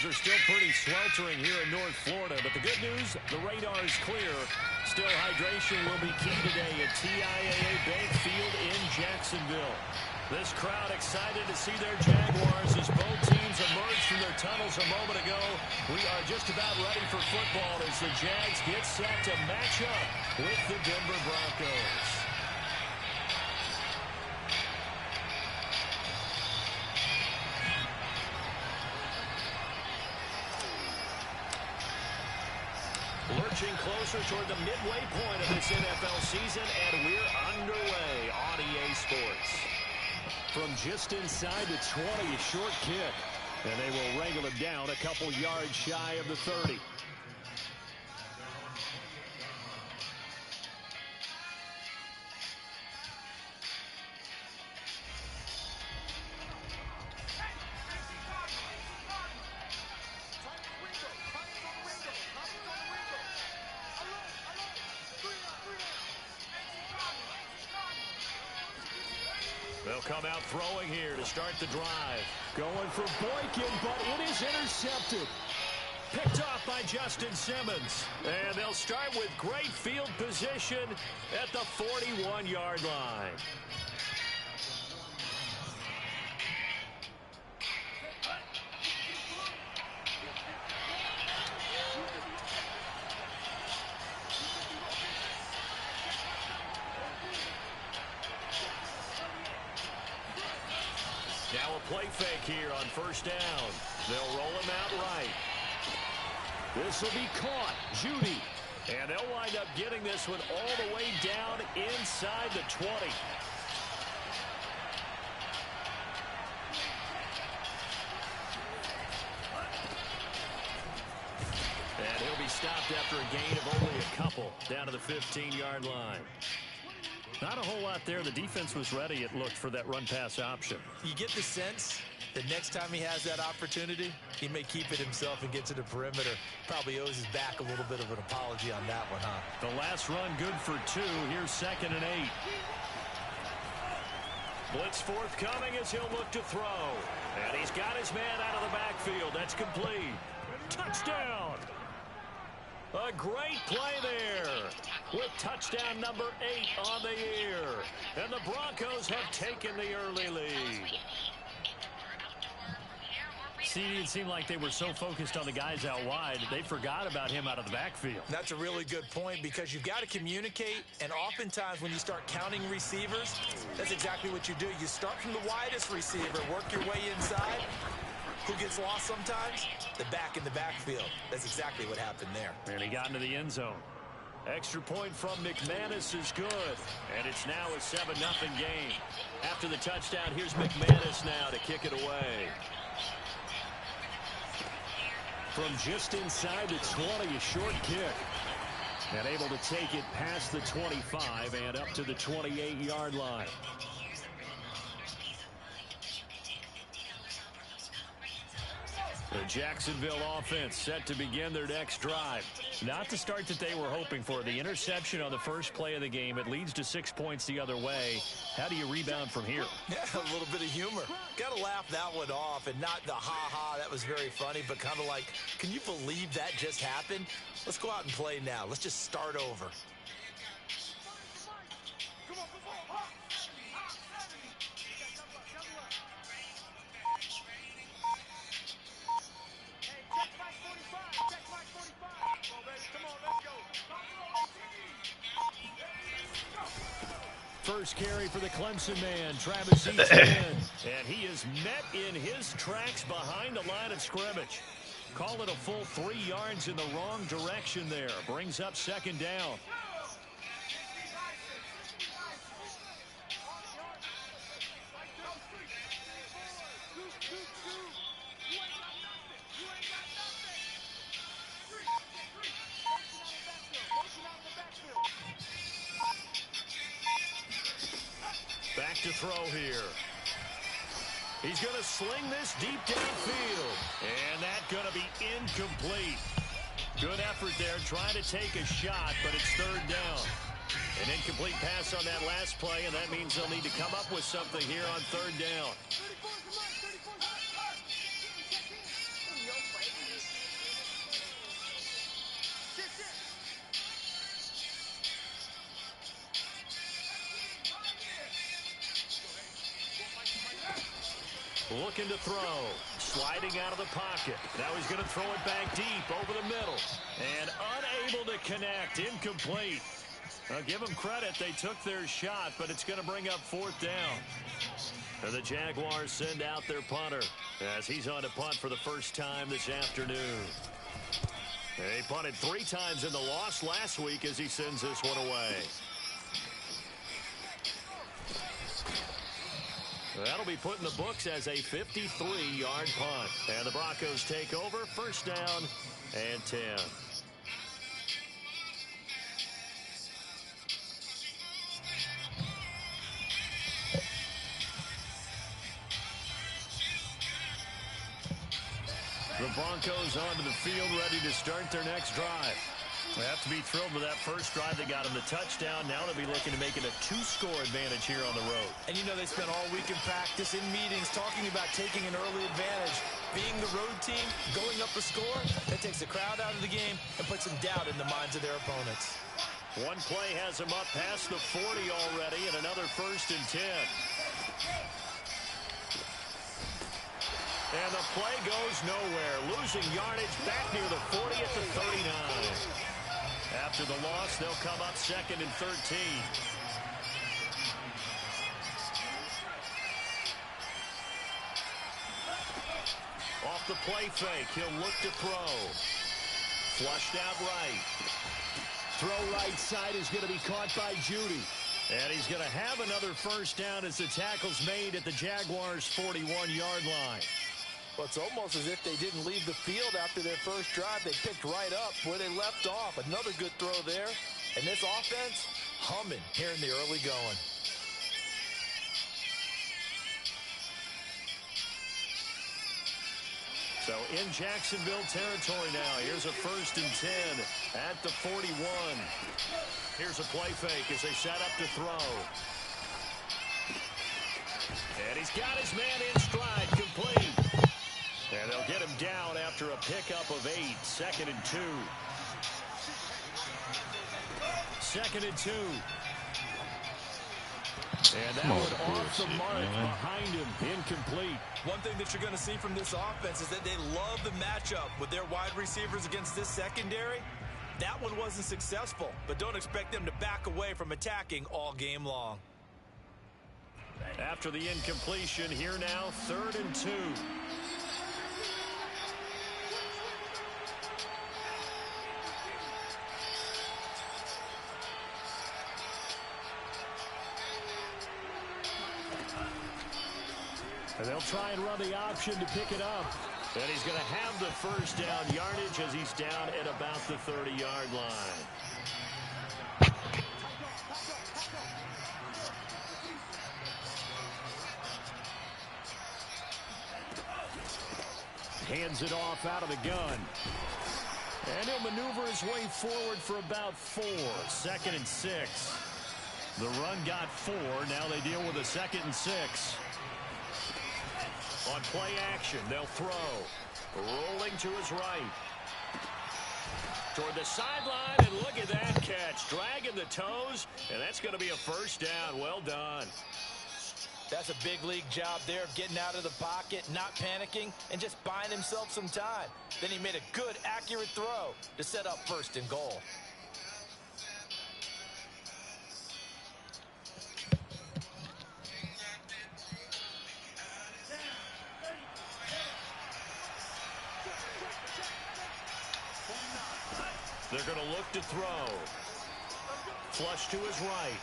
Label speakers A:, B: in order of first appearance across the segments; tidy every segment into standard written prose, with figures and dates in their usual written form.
A: Temperatures are still pretty sweltering here in North Florida, but the good news, the radar is clear. Still, hydration will be key today at TIAA Bank Field in Jacksonville. This crowd excited to see their Jaguars as both teams emerged from their tunnels a moment ago. We are just about ready for football as the Jags get set to match up with the Denver Broncos. Lurching closer toward the midway point of this NFL season, and we're underway on EA Sports. From just inside the 20, a short kick, and they will wrangle him down a couple yards shy of the 30. They'll come out throwing here to start the drive. Going for Boykin, but it is intercepted. Picked off by Justin Simmons. And they'll start with great field position at the 41-yard line. Now a play fake here on first down. They'll roll him out right. This will be caught. Judy. And they'll wind up getting this one all the way down inside the 20. And he'll be stopped after a gain of only a couple down to the 15-yard line. Not a whole lot there. The defense was ready, it looked, for that run-pass option.
B: You get the sense that next time he has that opportunity, he may keep it himself and get to the perimeter. Probably owes his back a little bit of an apology on that one, huh?
A: The last run good for 2. Here's 2nd and 8. Blitz forthcoming as he'll look to throw. And he's got his man out of the backfield. That's complete. Touchdown! A great play there with touchdown number 8 on the year. And the Broncos have taken the early lead. See, it seemed like they were so focused on the guys out wide, they forgot about him out of the backfield.
B: That's a really good point because you've got to communicate, and oftentimes when you start counting receivers, that's exactly what you do. You start from the widest receiver, work your way inside. Who gets lost sometimes? The back in the backfield. That's exactly what happened there.
A: And he got into the end zone. Extra point from McManus is good. And it's now a 7-0 game. After the touchdown, here's McManus now to kick it away. From just inside the 20, a short kick. And able to take it past the 25 and up to the 28-yard line. The Jacksonville offense set to begin their next drive. Not the start that they were hoping for. The interception on the first play of the game. It leads to 6 points the other way. How do you rebound from here?
B: Yeah, a little bit of humor. Got to laugh that one off and not the ha-ha. That was very funny, but kind of like, can you believe that just happened? Let's go out and play now. Let's just start over.
A: First carry for the Clemson man, Travis Etienne. And he is met in his tracks behind the line of scrimmage. Call it a full 3 yards in the wrong direction there. Brings up 2nd down. Back to throw here. He's going to sling this deep downfield. And that's going to be incomplete. Good effort there trying to take a shot, but it's 3rd down. An incomplete pass on that last play, and that means they'll need to come up with something here on 3rd down. Looking to throw. Sliding out of the pocket. Now he's going to throw it back deep over the middle. And unable to connect. Incomplete. I'll give them credit. They took their shot, but it's going to bring up 4th down. And the Jaguars send out their punter as he's on to punt for the first time this afternoon. He punted 3 times in the loss last week as he sends this one away. That'll be put in the books as a 53-yard punt. And the Broncos take over. 1st down and 10. The Broncos onto the field, ready to start their next drive. They have to be thrilled with that first drive. They got them the touchdown. Now they'll be looking to make it a 2-score advantage here on the road.
B: And you know they spent all week in practice, in meetings, talking about taking an early advantage. Being the road team, going up a score, that takes the crowd out of the game and puts some doubt in the minds of their opponents.
A: One play has them up past the 40 already, and another 1st and 10. And the play goes nowhere. Losing yardage back near the 40 at the 39. After the loss, they'll come up 2nd and 13. Off the play fake, he'll look to throw. Flushed out right. Throw right side is going to be caught by Judy. And he's going to have another 1st down as the tackle's made at the Jaguars' 41-yard line.
B: Well, it's almost as if they didn't leave the field after their first drive. They picked right up where they left off. Another good throw there. And this offense, humming here in the early going.
A: So in Jacksonville territory now. Here's a 1st and 10 at the 41. Here's a play fake as they set up to throw. And he's got his man in stride, complete. And they'll get him down after a pickup of 8. 2nd and 2. 2nd and 2. And that one off the mark behind him. Incomplete.
B: One thing that you're going to see from this offense is that they love the matchup with their wide receivers against this secondary. That one wasn't successful, but don't expect them to back away from attacking all game long.
A: After the incompletion, here now, 3rd and 2. And they'll try and run the option to pick it up. And he's going to have the 1st down yardage as he's down at about the 30-yard line. Hands it off out of the gun. And he'll maneuver his way forward for about 4. 2nd and 6. The run got 4. Now they deal with a 2nd and 6. On play action, they'll throw. Rolling to his right. Toward the sideline, and look at that catch. Dragging the toes, and that's going to be a 1st down. Well done.
B: That's a big league job there of getting out of the pocket, not panicking, and just buying himself some time. Then he made a good, accurate throw to set up 1st and goal.
A: They're going to look to throw. Flush to his right.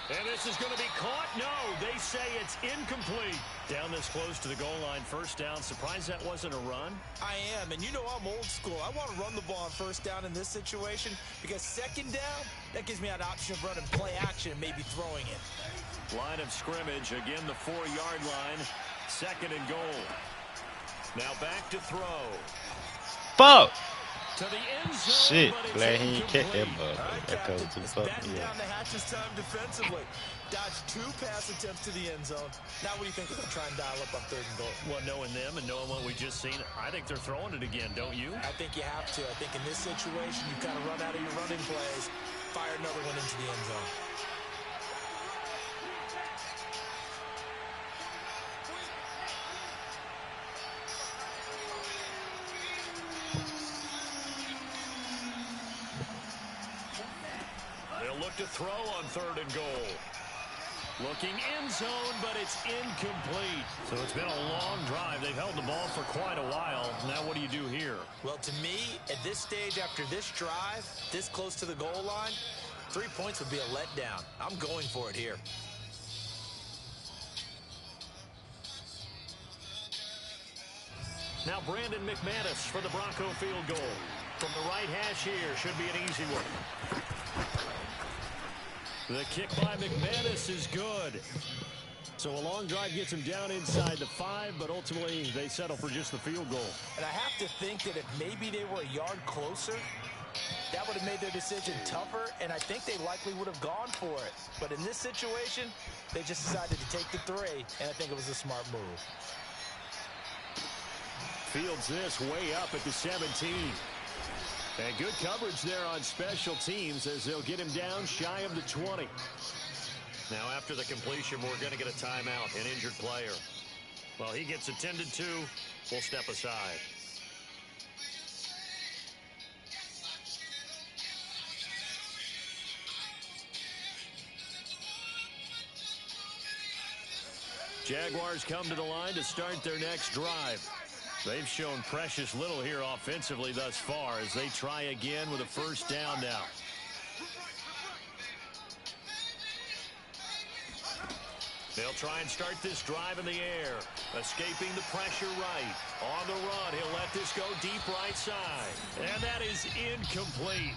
A: And this is going to be caught. No, they say it's incomplete. Down this close to the goal line, 1st down. Surprised that wasn't a run?
B: I am, and you know I'm old school. I want to run the ball on 1st down in this situation because 2nd down, that gives me an option of running play action and maybe throwing it.
A: Line of scrimmage, again the 4-yard line. 2nd and goal. Now back to throw.
C: Fuck!
A: To the end zone,
C: Shit,
A: but it's
C: glad he ain't catch that
A: incomplete.
C: ball.
B: All right,
C: That goes
B: Captain,
C: to fuck
B: batten
C: me
B: down
C: up.
B: the hatches time defensively. Dodged 2 pass attempts to the end zone. Now what do you think they'll try and dial up on 3rd and goal?
A: Well, knowing them and knowing what we just seen, I think they're throwing it again, don't you?
B: I think you have to. I think in this situation, you kind of run out of your running plays, fire another one into the end zone.
A: to throw on 3rd and goal. Looking end zone, but it's incomplete. So it's been a long drive. They've held the ball for quite a while. Now what do you do here?
B: Well, to me, at this stage after this drive, this close to the goal line, 3 points would be a letdown. I'm going for it here.
A: Now Brandon McManus for the Bronco field goal. From the right hash here, should be an easy one. The kick by McManus is good. So a long drive gets him down inside the 5, but ultimately they settle for just the field goal.
B: And I have to think that if maybe they were a yard closer, that would have made their decision tougher, and I think they likely would have gone for it. But in this situation, they just decided to take the 3, and I think it was a smart move.
A: Fields this way up at the 17. And good coverage there on special teams as they'll get him down shy of the 20. Now after the completion, we're going to get a timeout, an injured player. Well, he gets attended to. We'll step aside. Jaguars come to the line to start their next drive. They've shown precious little here offensively thus far as they try again with a first down now. They'll try and start this drive in the air. Escaping the pressure right. On the run, he'll let this go deep right side. And that is incomplete.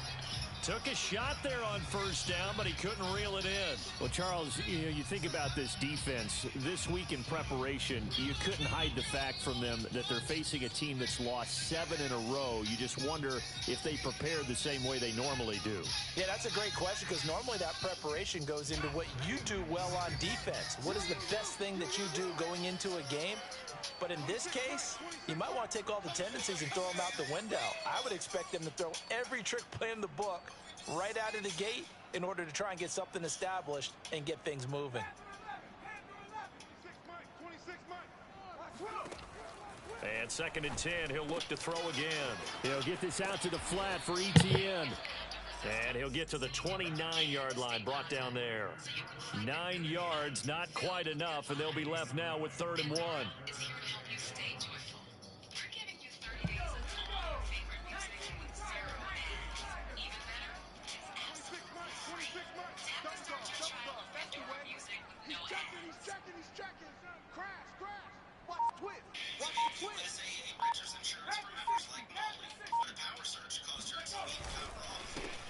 A: Took a shot there on first down, but he couldn't reel it in. Well, Charles, you think about this defense. This week in preparation, you couldn't hide the fact from them that they're facing a team that's lost 7 in a row. You just wonder if they prepared the same way they normally do.
B: Yeah, that's a great question because normally that preparation goes into what you do well on defense. What is the best thing that you do going into a game? But in this case, you might want to take all the tendencies and throw them out the window. I would expect them to throw every trick play in the book right out of the gate in order to try and get something established and get things moving.
A: And 2nd and 10, he'll look to throw again. He'll get this out to the flat for ETN. And he'll get to the 29-yard line, brought down there. 9 yards, not quite enough, and they'll be left now with 3rd and 1.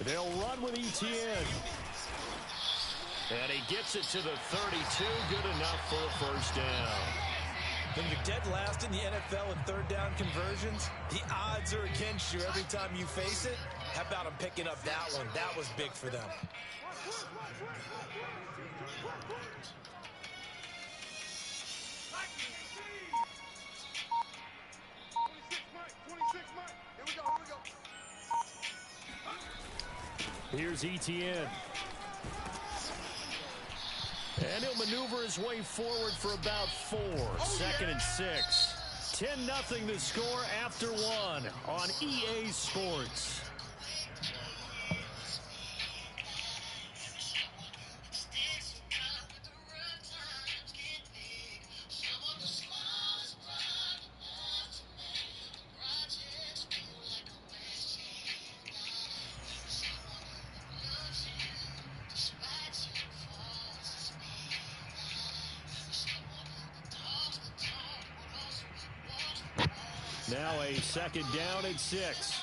A: They'll run with ETN. And he gets it to the 32. Good enough for a first down.
B: When you're dead last in the NFL in 3rd down conversions, the odds are against you every time you face it. How about them picking up that one? That was big for them.
A: Here's ETN. And he'll maneuver his way forward for about 4. 2nd and 6. 10-0 the score after 1 on EA Sports. Now a 2nd down and 6.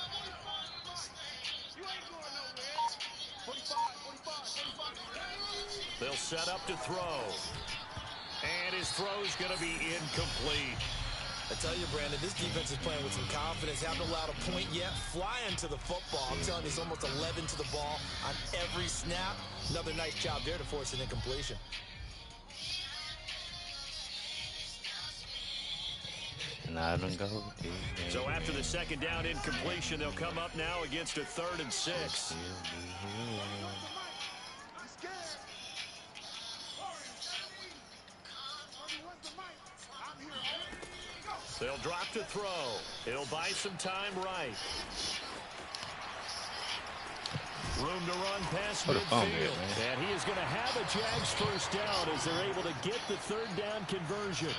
A: They'll set up to throw. And his throw's going to be incomplete.
B: I tell you, Brandon, this defense is playing with some confidence. Haven't allowed a point yet. Flying to the football. I'm telling you, it's almost 11 to the ball on every snap. Another nice job there to force an incompletion.
A: So after the 2nd down incompletion, they'll come up now against a 3rd and 6. They'll drop to throw. It'll buy some time right. Room to run past
C: Put a phone there,
A: midfield.
C: man.
A: And he is going to have a Jags first down as they're able to get the third down conversion.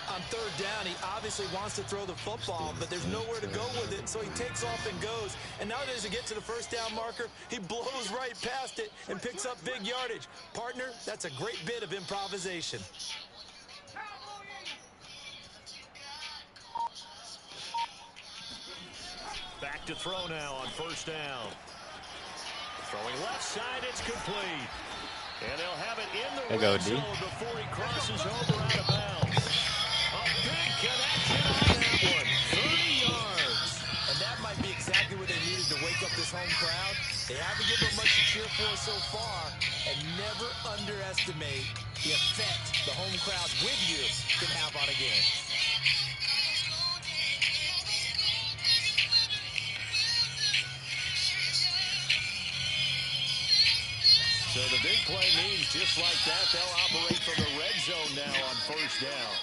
B: On third down, he obviously wants to throw the football, but there's nowhere to go with it, so he takes off and goes. And nowadays, to get to the first down marker, he blows right past it and picks up big yardage. Partner, that's a great bit of improvisation.
A: Back to throw now on first down. Throwing left side, it's complete. And they'll have it in the red zone before he crosses over out of bounds. A big connection on that one. 30 yards.
B: And that might be exactly what they needed to wake up this home crowd. They haven't given them much to cheer for so far. And never underestimate the effect the home crowd with you can have on a game.
A: So the big play means just like that, they'll operate from the red zone now on first down.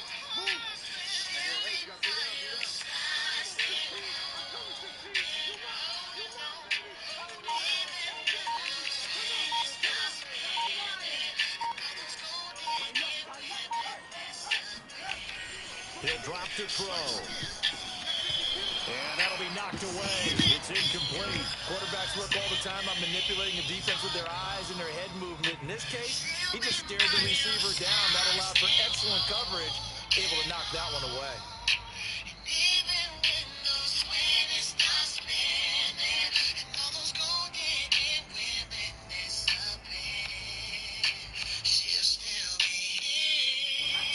A: He'll drop to throw. And that'll be knocked away. It's incomplete.
B: Quarterbacks work all the time on manipulating the defense with their eyes and their head movement. In this case, he just stared the receiver down. That allowed for excellent coverage, able to knock that one away.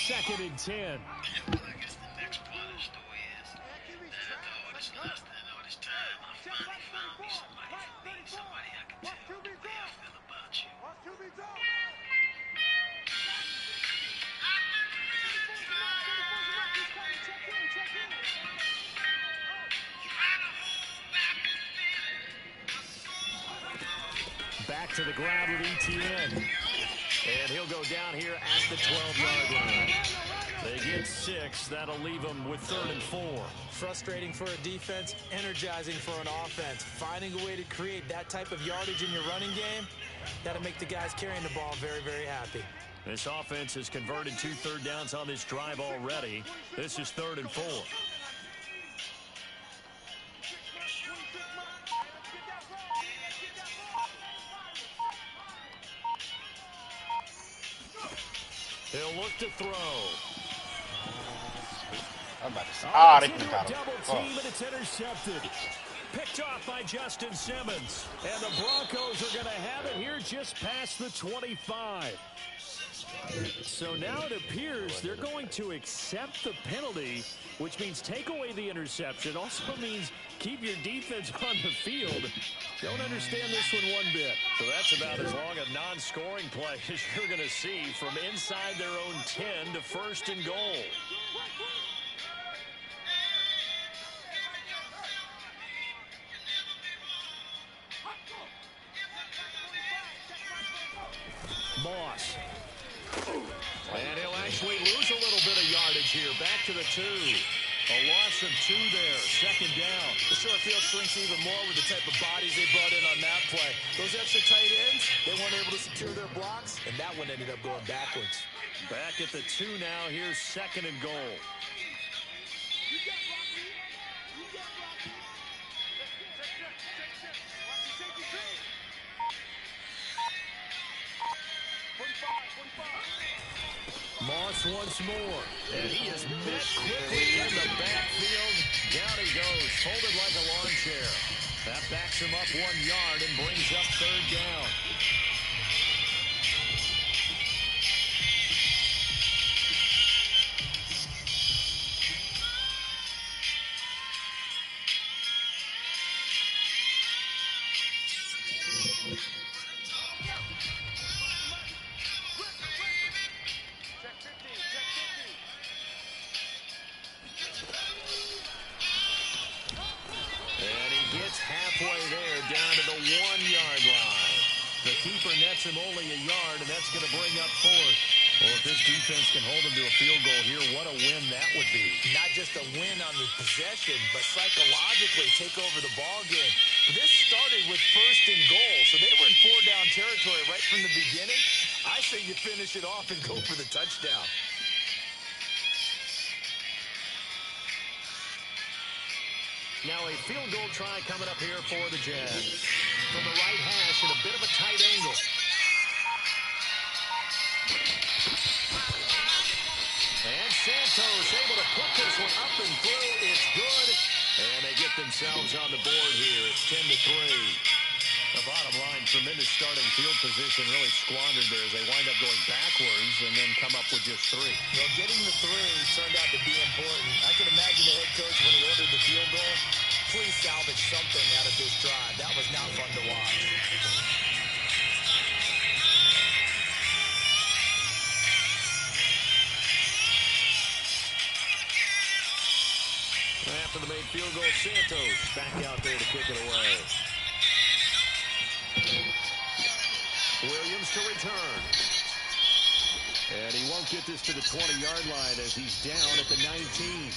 A: Second and 10. Back to the ground with ETN. And he'll go down here at the 12-yard line. They get 6. That'll leave them with 3rd and 4.
B: Frustrating for a defense, energizing for an offense. Finding a way to create that type of yardage in your running game, that'll make the guys carrying the ball very, very happy.
A: This offense has converted 2 third downs on this drive already. This is 3rd and 4. He'll look to throw.
C: I'm about to say.
A: Double team, and it's intercepted. Picked off by Justin Simmons. And the Broncos are going to have it here just past the 25. So now it appears they're going to accept the penalty, which means take away the interception. Also means keep your defense on the field. Don't understand this one bit. So that's about as long a non-scoring play as you're going to see from inside their own 10 to 1st and goal. Moss. And he'll actually lose a little bit of yardage here. Back to the 2. A loss of 2 there. 2nd down.
B: The short field shrinks even more with the type of bodies they brought in on that play. Those extra tight ends, they weren't able to secure their blocks, and that one ended up going backwards.
A: Back at the 2 now. Here's 2nd and goal. Moss once more. And he is met quickly in the backfield. Down he goes, folded like a lawn chair. That backs him up 1 yard and brings up 3rd down. Halfway there, down to the 1-yard line. The keeper nets him only a yard, and that's going to bring up 4th. Well, if this defense can hold him to a field goal here, what a win that would be.
B: Not just a win on the possession, but psychologically take over the ball game. This started with 1st and goal, so they were in 4-down territory right from the beginning. I say you finish it off and go for the touchdown.
A: Now a field goal try coming up here for the Jags. From the right hash and a bit of a tight angle. And Santos able to put this one up and through. It's good. And they get themselves on the board here. It's 10-3. The bottom line, tremendous starting field position, really squandered there as they wind up going backwards and then come up with just 3.
B: Well, getting the 3 turned out to be important. I can imagine the head coach when he ordered the field goal, please salvage something out of this drive. That was not fun to watch.
A: After the made field goal, Santos back out there to kick it away. Williams to return. And he won't get this to the 20-yard line as he's down at the 19.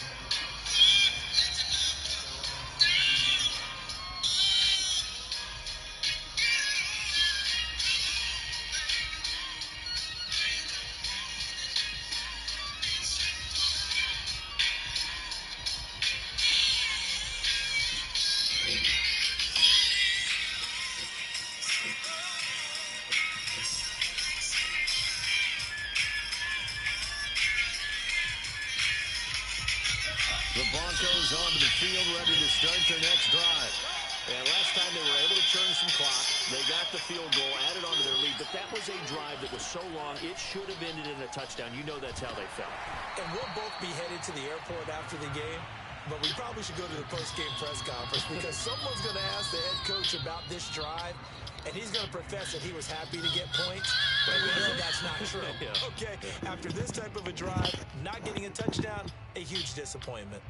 A: The Broncos onto the field, ready to start their next drive. And last time they were able to churn some clock. They got the field goal, added onto their lead. But that was a drive that was so long, it should have ended in a touchdown. You know that's how they felt.
B: And we'll both be headed to the airport after the game. But we probably should go to the post-game press conference because someone's going to ask the head coach about this drive. And he's going to profess that he was happy to get points. And we know that's not true.
A: Yeah.
B: Okay, after this type of a drive, not getting a touchdown, a huge disappointment.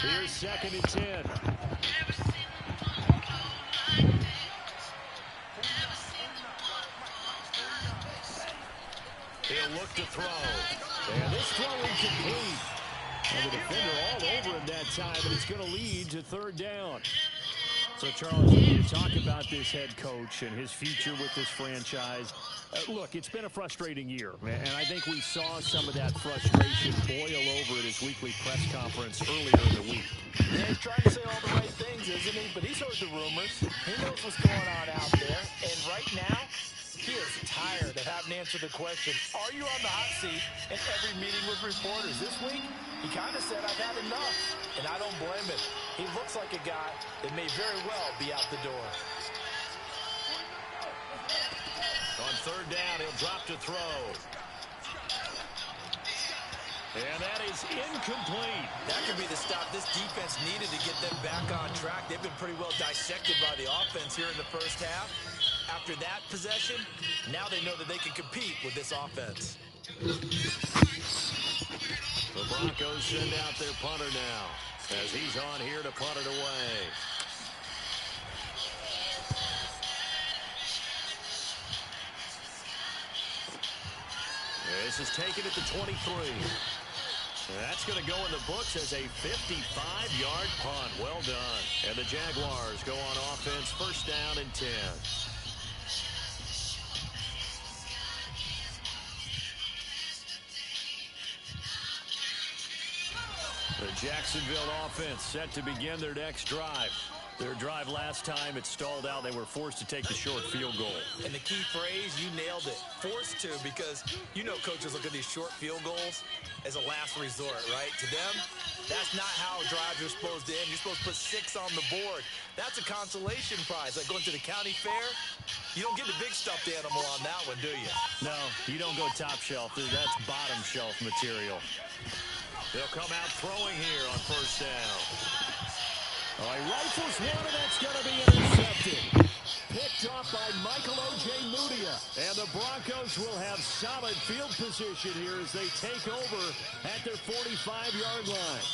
A: Here's 2nd and 10. He'll look to throw. And this throw incomplete. And the defender all over him that time, and it's going to lead to 3rd down. So, Charles, you talk about this head coach and his future with this franchise. Look, it's been a frustrating year, and I think we saw some of that frustration boil over at his weekly press conference earlier in the week.
B: Yeah, he's trying to say all the right things, isn't he? But he's heard the rumors. He knows what's going on out there. And right now, he is tired of having to answer the question, are you on the hot seat in every meeting with reporters? This week, he kind of said, I've had enough. And I don't blame him. He looks like a guy that may very well be out the door.
A: On 3rd down, he'll drop to throw. And that is incomplete.
B: That could be the stop this defense needed to get them back on track. They've been pretty well dissected by the offense here in the first half. After that possession, now they know that they can compete with this offense.
A: The Broncos send out their punter now as he's on here to punt it away. This is taken at the 23. That's going to go in the books as a 55-yard punt. Well done. And the Jaguars go on offense, 1st down and 10. The Jacksonville offense set to begin their next drive. Their drive last time, it stalled out. They were forced to take the short field goal.
B: And the key phrase, you nailed it, forced to, because you know coaches look at these short field goals as a last resort, right? To them, that's not how drives are supposed to end. You're supposed to put 6 on the board. That's a consolation prize. Like going to the county fair, you don't get the big stuffed animal on that one, do you?
A: No, you don't go top shelf. That's bottom shelf material. They'll come out throwing here on 1st down. He rifles one, and that's going to be intercepted. Picked off by Michael O.J. Mudia. And the Broncos will have solid field position here as they take over at their 45-yard line.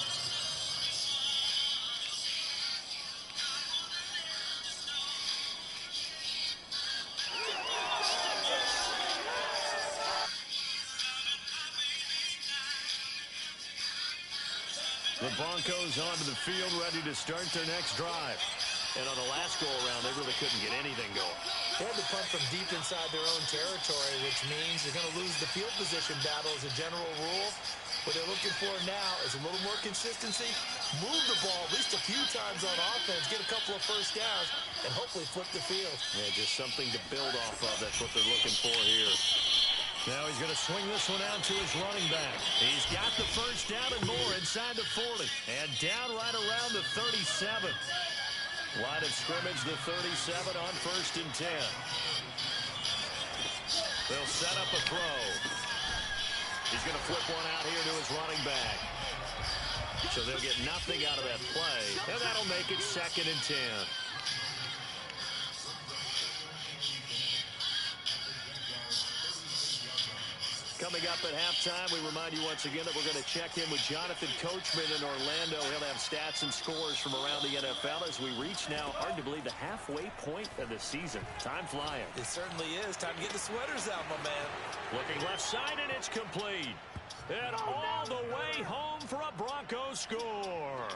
A: The Broncos onto the field, ready to start their next drive. And on the last go-around, they really couldn't get anything going.
B: They had to punt from deep inside their own territory, which means they're going to lose the field position battle as a general rule. What they're looking for now is a little more consistency, move the ball at least a few times on offense, get a couple of first downs, and hopefully flip the field.
A: Yeah, just something to build off of. That's what they're looking for here. Now he's going to swing this one out to his running back. He's got the first down and more inside the 40. And down right around the 37. Line of scrimmage, the 37 on 1st and 10. They'll set up a throw. He's going to flip one out here to his running back. So they'll get nothing out of that play. And that'll make it 2nd and 10. Coming up at halftime, we remind you once again that we're going to check in with Jonathan Coachman in Orlando. He'll have stats and scores from around the NFL as we reach now, hard to believe, the halfway point of the season. Time flying.
B: It certainly is. Time to get the sweaters out, my man.
A: Looking left side, and it's complete. And all the way home for a Broncos score.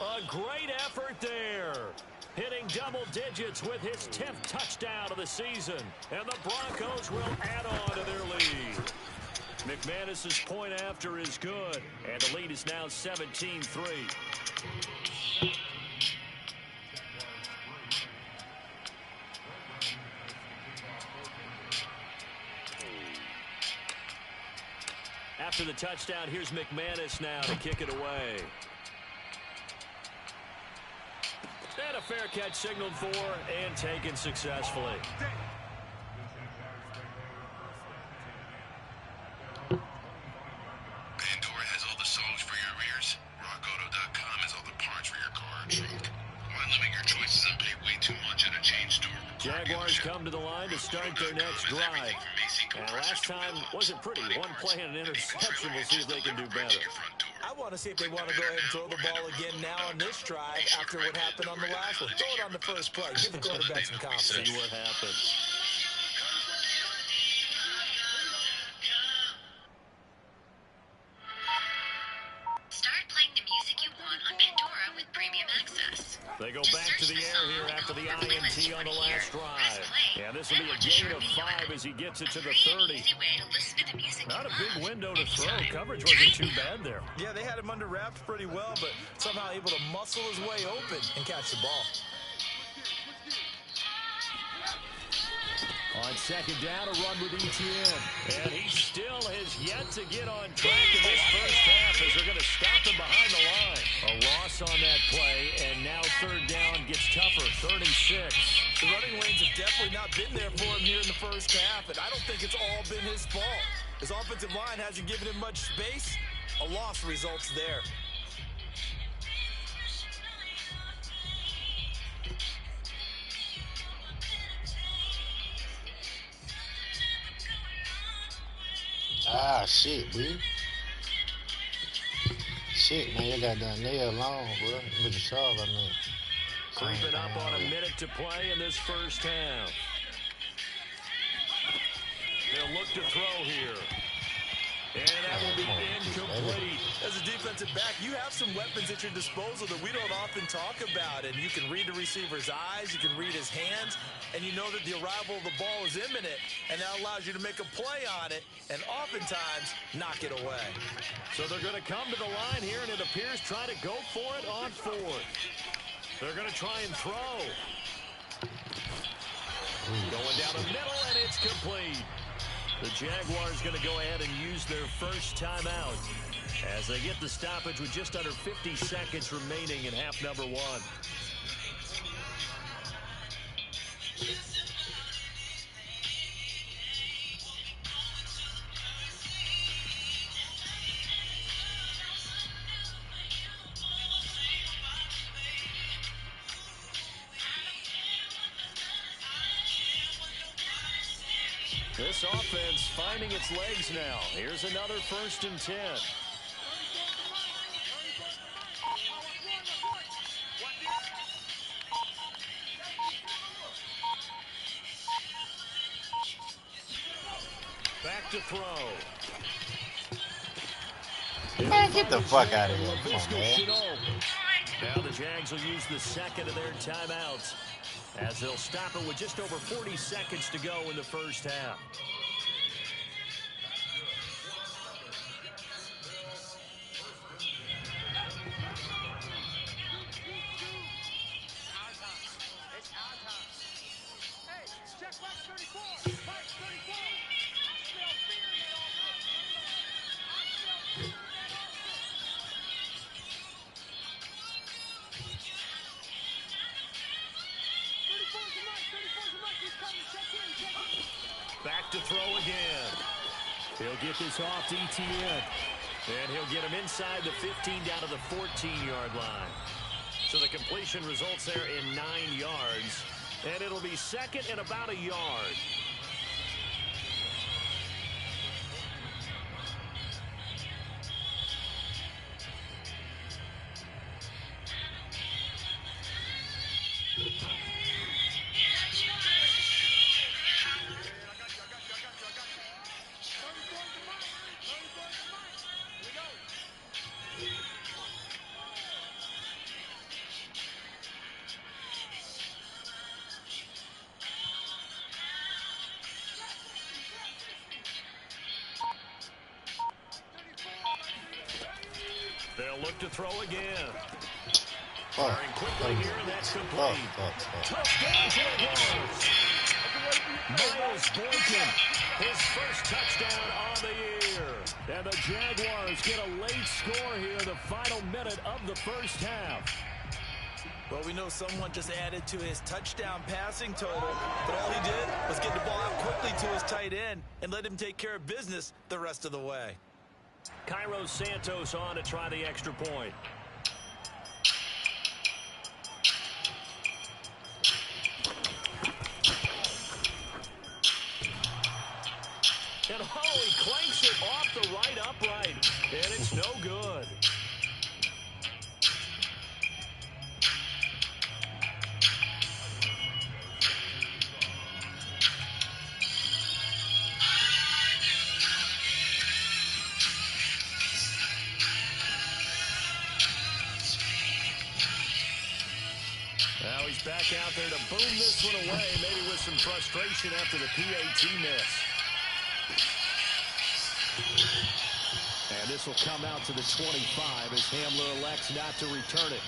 A: A great effort there. Hitting double digits with his 10th touchdown of the season. And the Broncos will add on to their lead. McManus's point after is good. And the lead is now 17-3. After the touchdown, here's McManus now to kick it away. And a fair catch signaled for and taken successfully.
D: Pandora has all the songs for your ears. RockAuto.com has all the parts for your car or truck. Why limit your choices and pay way too much at a chain store?
A: Jaguars come to the line to start their next drive. And last time wasn't pretty. One play and an interception. We'll see if they can do better.
B: I want to see if they want to go ahead and throw the ball again now on this drive after what happened on the last one. Throw it on the first play. Give the quarterback some confidence.
A: See what happens.
E: Start playing the music you want on Pandora with premium access.
A: They go back to the air here after the INT on the last drive. Yeah, this will be a gain of 5 as he gets it to the 30. Not a big window to throw. Coverage wasn't too bad there.
B: Yeah, they had him under wraps pretty well, but somehow able to muscle his way open and catch the ball.
A: On 2nd down, a run with ETN. And he still has yet to get on track in this first half as they're going to stop him behind the line. A loss on that play, and now 3rd down gets tougher, 3rd and 6.
B: The running lanes have definitely not been there for him here in the first half, and I don't think it's all been his fault. His offensive line hasn't given him much space. A loss results there.
F: Ah, shit, dude. Shit, man, you got that nail long, bro. Look at Charles, I mean.
A: Creeping up on a minute to play in this first half. They'll look to throw here. And that will be incomplete.
B: As a defensive back, you have some weapons at your disposal that we don't often talk about. And you can read the receiver's eyes, you can read his hands, and you know that the arrival of the ball is imminent. And that allows you to make a play on it and oftentimes knock it away.
A: So they're going to come to the line here, and it appears trying to go for it on 4th. They're going to try and throw. Going down the middle, and it's complete. The Jaguars going to go ahead and use their first timeout as they get the stoppage with just under 50 seconds remaining in half number 1. This offense finding its legs now. Here's another 1st and 10. Back to throw.
F: Man, get the fuck out of here. Come on, man.
A: Now the Jags will use the second of their timeouts as they'll stop it with just over 40 seconds to go in the first half. Back to throw again. He'll get this off to ETN. And he'll get him inside the 15 down to the 14-yard line. So the completion results there in 9 yards. And it'll be second and about a yard. They'll look to throw again. Firing quickly here, and that's complete. Touchdown, Jaguars. Miles Boykin, his first touchdown on the year. And the Jaguars get a late score here in the final minute of the first half.
B: Well, we know someone just added to his touchdown passing total, but all he did was get the ball out quickly to his tight end and let him take care of business the rest of the way.
A: Cairo Santos on to try the extra point. And Holly clanks it off the right upright, and it's no good. Now he's back out there to boom this one away, maybe with some frustration after the PAT miss. And this will come out to the 25 as Hamler elects not to return it.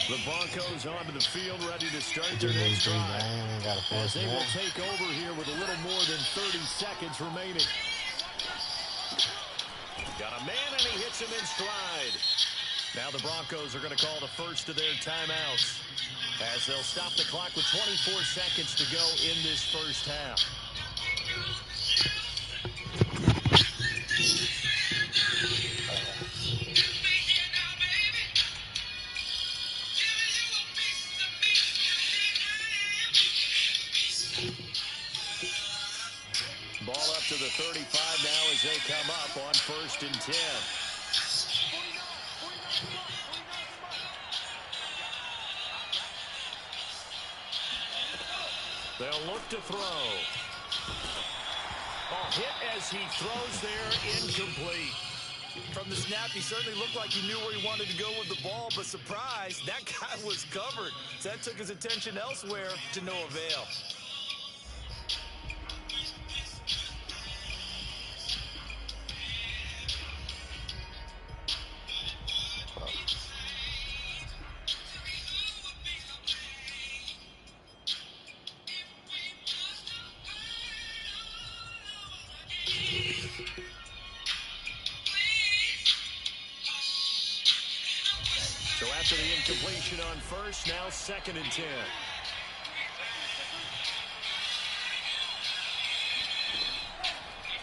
A: The Broncos onto the field, ready to start their next drive. As they will take over here with a little more than 30 seconds remaining. Got a man, and he hits him in stride. Now the Broncos are going to call the first of their timeouts as they'll stop the clock with 24 seconds to go in this first half. Ball up to the 35 now as they come up on 1st and 10. They'll look to throw. A hit as he throws there, incomplete.
B: From the snap, he certainly looked like he knew where he wanted to go with the ball, but surprise, that guy was covered. So that took his attention elsewhere to no avail.
A: So after the incompletion on 1st, now 2nd and 10.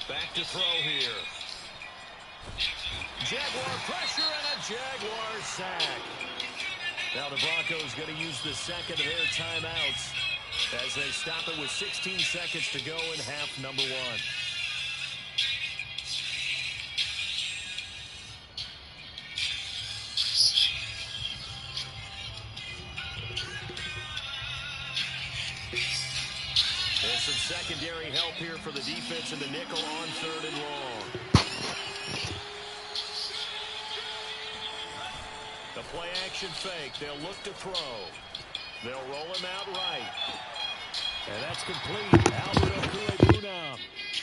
A: Back to throw here. Jaguar pressure and a Jaguar sack. Now the Broncos going to use the second of their timeouts as they stop it with 16 seconds to go in half number one. There's some secondary help here for the defense in the nickel on 3rd and long. The play action fake. They'll look to throw. They'll roll him out right. And that's complete. Alberto Cuellar.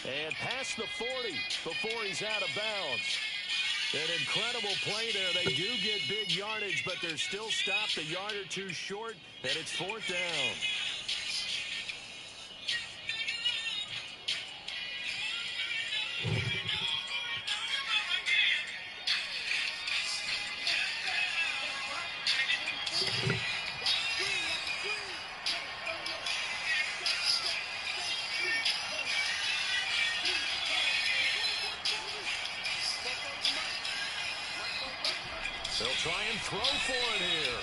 A: And past the 40 before he's out of bounds. An incredible play there. They do get big yardage, but they're still stopped a yard or two short, and it's 4th down. They'll try and throw for it here.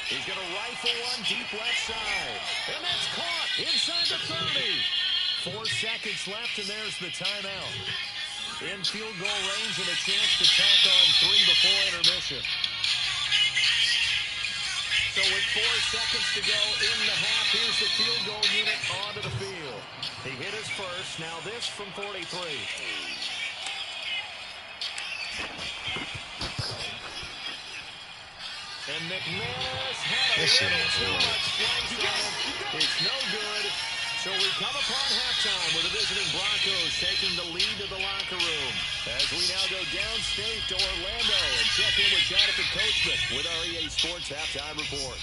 A: He's going to rifle one deep left side. And that's caught inside the 30. 4 seconds left, and there's the timeout. In field goal range and a chance to tack on 3 before intermission. So with 4 seconds to go in the half, here's the field goal unit onto the field. He hit his first. Now this from 43. And McManus had a little too much slice on him. It's no good. So we come upon halftime with the visiting Broncos taking the lead to the locker room. As we now go downstate to Orlando and check in with Jonathan Coachman with our EA Sports Halftime Report.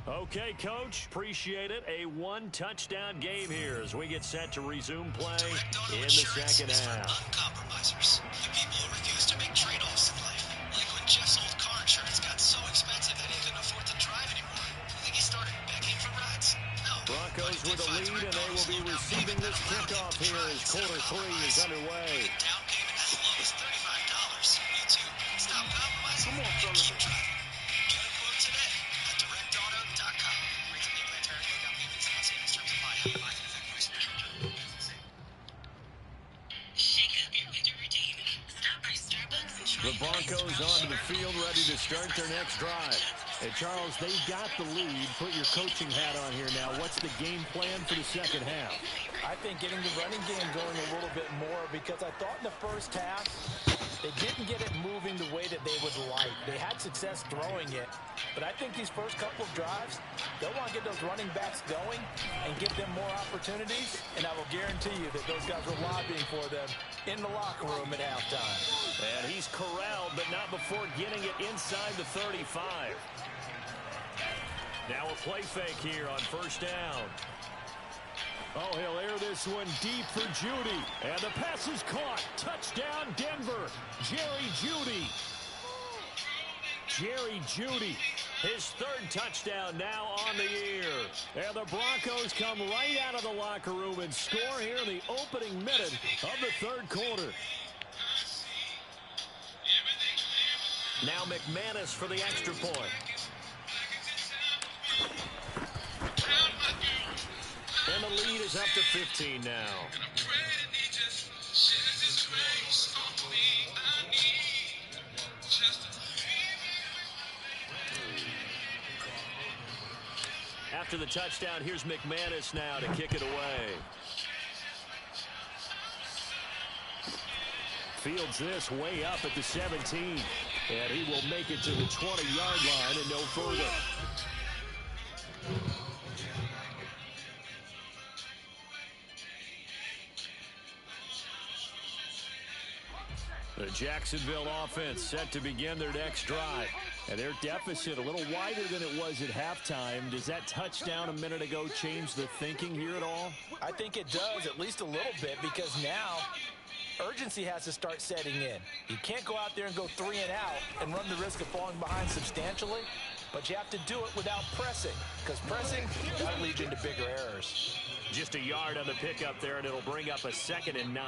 A: Okay, Coach, appreciate it. A 1-touchdown game here as we get set to resume play in the second half.
D: Uncompromisers. The people who refuse to make trade-offs in life. Like when Jeff's old car insurance got so expensive that he couldn't afford to drive anymore. You think he started begging for rides? No.
A: Broncos with a lead, and they will be receiving this kickoff here as quarter 3 is underway.
D: Down payment as low as $35. You too. Stop compromising and keep driving. Get a quote today at directauto.com. Rates and plan terms, low down payments, and savings terms apply. Have a life and effect price and
E: Shake up your winter routine. Stop by Starbucks and try
A: The Broncos onto the field, ready to start their next drive. Hey, Charles, they've got the lead. Put your coaching hat on here now. What's the game plan for the second half?
B: I think getting the running game going a little bit more, because I thought in the first half they didn't get it moving the way that they would like. They had success throwing it, but I think these first couple of drives, they'll want to get those running backs going and give them more opportunities, and I will guarantee you that those guys were lobbying for them in the locker room at halftime.
A: And he's corralled, but not before getting it inside the 35. Now a play fake here on first down. Oh, he'll air this one deep for Judy. And the pass is caught. Touchdown, Denver. Jerry Jeudy. Jerry Jeudy. His 3rd touchdown now on the year. And the Broncos come right out of the locker room and score here in the opening minute of the 3rd quarter. Now McManus for the extra point. And the lead is up to 15 now. After the touchdown, here's McManus now to kick it away. Fields this way up at the 17. And he will make it to the 20-yard line and no further. The Jacksonville offense set to begin their next drive. And their deficit a little wider than it was at halftime. Does that touchdown a minute ago change the thinking here at all?
B: I think it does, at least a little bit, because now urgency has to start setting in. You can't go out there and go 3 and out and run the risk of falling behind substantially, but you have to do it without pressing, because pressing, that'll lead you into bigger errors.
A: Just a yard on the pickup there, and it'll bring up a 2nd and 9.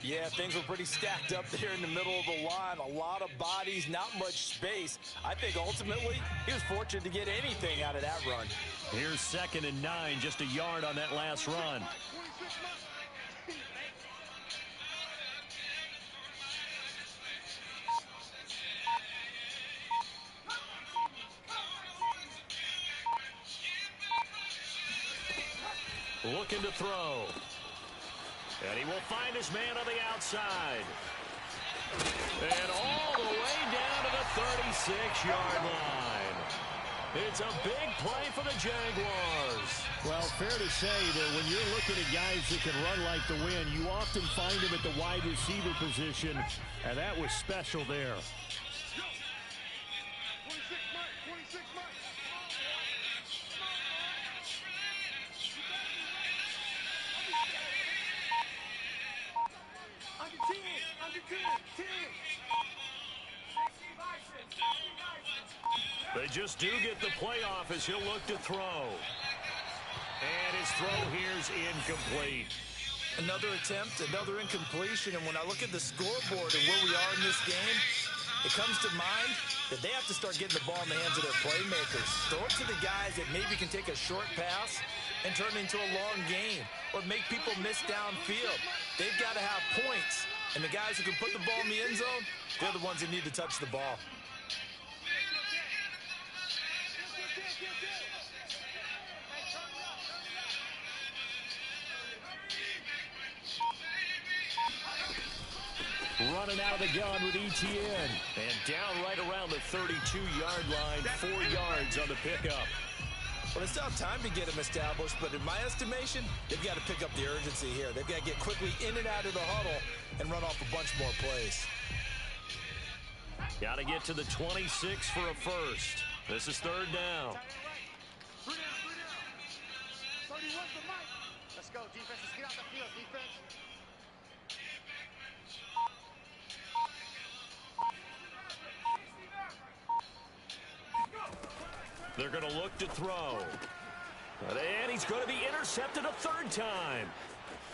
B: Yeah, things were pretty stacked up there in the middle of the line. A lot of bodies, not much space. I think ultimately he was fortunate to get anything out of that run.
A: Here's 2nd and 9, just a yard on that last run. Looking to throw. And he will find his man on the outside. And all the way down to the 36-yard line. It's a big play for the Jaguars. Well, fair to say that when you're looking at guys that can run like the wind, you often find them at the wide receiver position, and that was special there. They just do get the playoff as he'll look to throw. And his throw here's incomplete.
B: Another attempt, another incompletion, and when I look at the scoreboard and where we are in this game, it comes to mind that they have to start getting the ball in the hands of their playmakers. Throw it to the guys that maybe can take a short pass and turn it into a long game or make people miss downfield. They've got to have points, and the guys who can put the ball in the end zone, they're the ones that need to touch the ball.
A: Running out of the gun with ETN. And down right around the 32-yard line, 4 yards on the pickup.
B: Well, it's not time to get him established, but in my estimation, they've got to pick up the urgency here. They've got to get quickly in and out of the huddle and run off a bunch more plays.
A: Got to get to the 26 for a first. This is 3rd down.
G: Let's go, defense. Let's get out the field, defense.
A: They're going to look to throw. And he's going to be intercepted a 3rd time.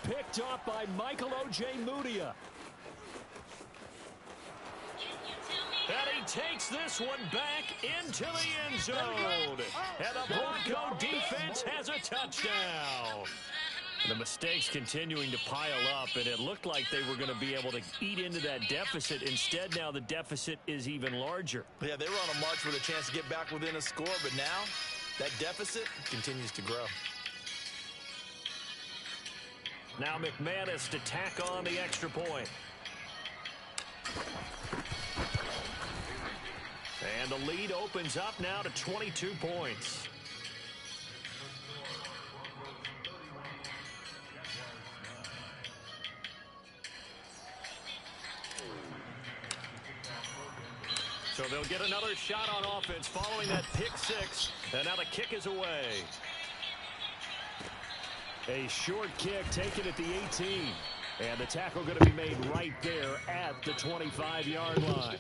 A: Picked up by Michael O.J. Mudia. And he takes this one back into the end zone. And the Bronco defense has a touchdown. The mistakes continuing to pile up, and it looked like they were going to be able to eat into that deficit. Instead, now the deficit is even larger.
B: Yeah, they were on a march with a chance to get back within a score, but now that deficit continues to grow.
A: Now McManus to tack on the extra point. And the lead opens up now to 22 points. So they'll get another shot on offense following that pick 6. And now the kick is away. A short kick taken at the 18. And the tackle going to be made right there at the 25-yard line.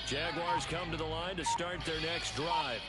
A: Jaguars come to the line to start their next drive.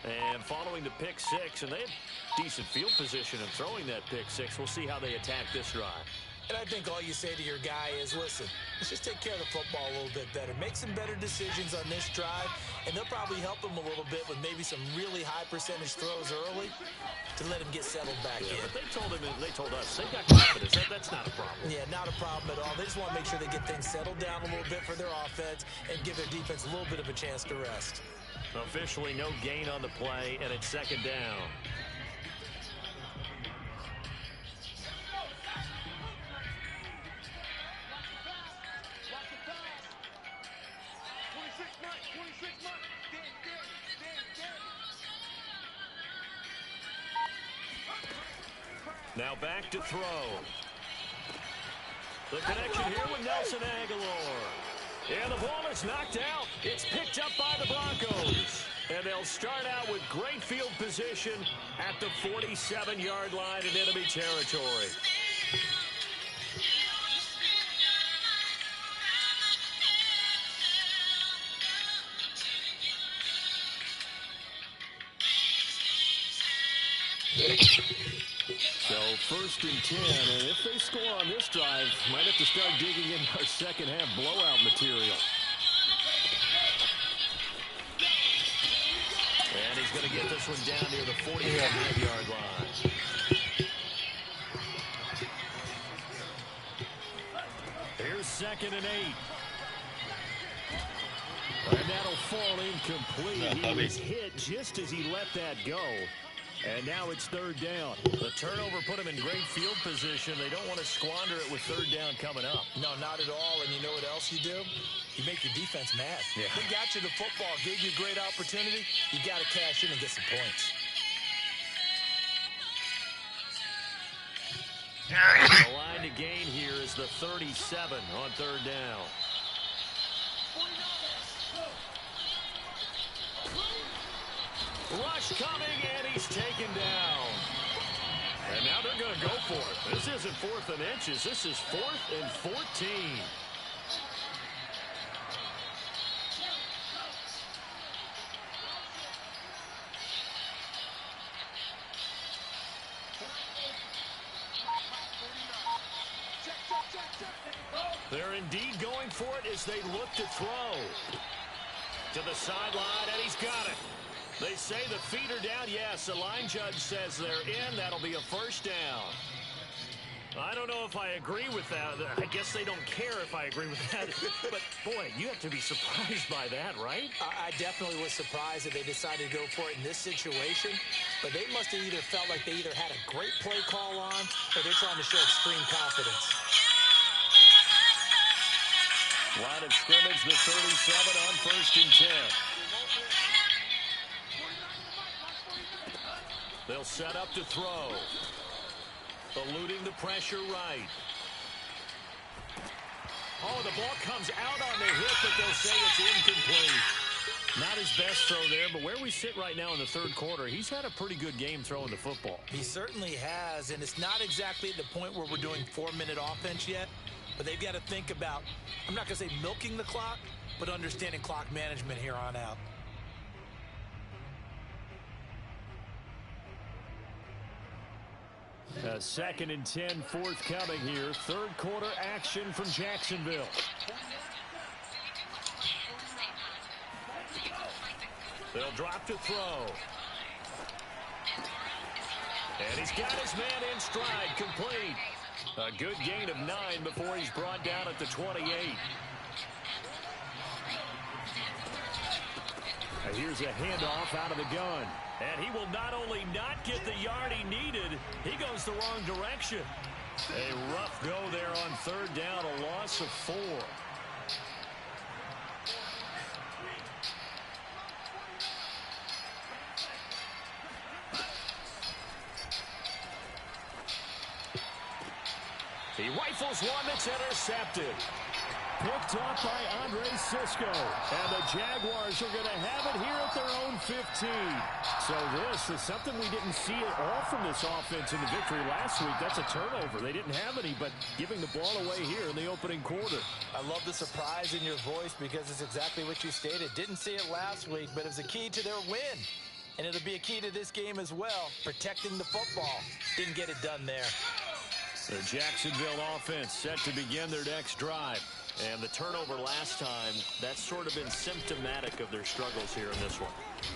A: And following the pick 6, and they have decent field position in throwing that pick 6. We'll see how they attack this drive.
B: And I think all you say to your guy is, listen, let's just take care of the football a little bit better. Make some better decisions on this drive, and they'll probably help him a little bit with maybe some really high percentage throws early to let him get settled back in.
A: But they told us, they've got confidence. That's not a problem.
B: Yeah, not a problem at all. They just want to make sure they get things settled down a little bit for their offense and give their defense a little bit of a chance to rest.
A: Officially no gain on the play, and it's 2nd down. Now back to throw. The connection here with Nelson Aguilar. And the ball is knocked out. It's picked up by the Broncos. And they'll start out with great field position at the 47-yard line in enemy territory. So 1st and 10, and if they score on this drive, might have to start digging in our second half blowout material. And he's going to get this one down near the 45-yard line. Here's 2nd and 8. And that'll fall incomplete. He was hit just as he let that go. And now it's 3rd down. The turnover put him in great field position. They don't want to squander it with 3rd down coming up.
B: No, not at all. And you know what else you do? You make your defense mad.
A: Yeah.
B: They got you the football, gave you a great opportunity. You got to cash in and get some points.
A: The line to gain here is the 37 on 3rd down. Rush coming, and he's taken down. And now they're going to go for it. This isn't 4th and inches. This is 4th and 14. They're indeed going for it as they look to throw. To the sideline, and he's got it. They say the feet are down. Yes, the line judge says they're in. That'll be a 1st down. I don't know if I agree with that. I guess they don't care if I agree with that. But, boy, you have to be surprised by that, right?
B: I definitely was surprised that they decided to go for it in this situation. But they must have either felt like they either had a great play call on or they're trying to show extreme confidence.
A: Line of scrimmage, the 37 on 1st and 10. They'll set up to throw. Eluding the pressure right. Oh, the ball comes out on the hit, but they'll say it's incomplete. Not his best throw there, but where we sit right now in the 3rd quarter, he's had a pretty good game throwing the football.
B: He certainly has, and it's not exactly at the point where we're doing 4-minute offense yet, but they've got to think about, I'm not going to say milking the clock, but understanding clock management here on out.
A: A 2nd and 10 forthcoming here. 3rd quarter action from Jacksonville. They'll drop to throw. And he's got his man in stride, complete. A good gain of 9 before he's brought down at the 28. Here's a handoff out of the gun. And he will not only not get the yard he needed, he goes the wrong direction. A rough go there on 3rd down, a loss of 4. He rifles one that's intercepted. Picked off by Andre Cisco. And the Jaguars are going to have it here at their own 15. So this is something we didn't see at all from this offense in the victory last week. That's a turnover. They didn't have any, but giving the ball away here in the opening quarter.
B: I love the surprise in your voice because it's exactly what you stated. Didn't see it last week, but it was a key to their win. And it'll be a key to this game as well, protecting the football. Didn't get it done there.
A: The Jacksonville offense set to begin their next drive. And the turnover last time, that's sort of been symptomatic of their struggles here in this one.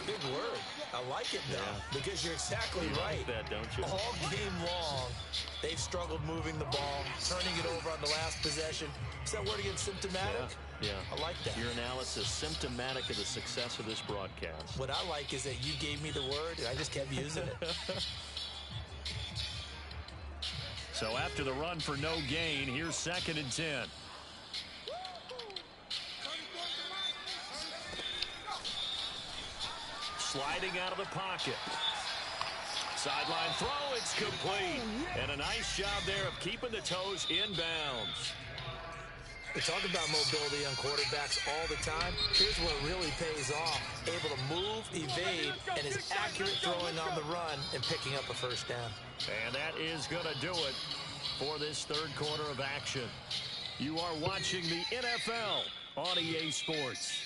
B: Big word. I like it now because you're exactly right.
A: Like that, don't you?
B: All game long, they've struggled moving the ball, turning it over on the last possession. Is that word again, symptomatic?
A: Yeah.
B: I like that.
A: Your analysis, symptomatic of the success of this broadcast.
B: What I like is that you gave me the word, and I just kept using it.
A: So after the run for no gain, here's 2nd and 10. Sliding out of the pocket. Sideline throw, it's complete. And a nice job there of keeping the toes in bounds.
B: We talk about mobility on quarterbacks all the time. Here's where it really pays off. Able to move, evade, and is accurate throwing on the run and picking up a first down.
A: And that is going to do it for this third quarter of action. You are watching the NFL on EA Sports.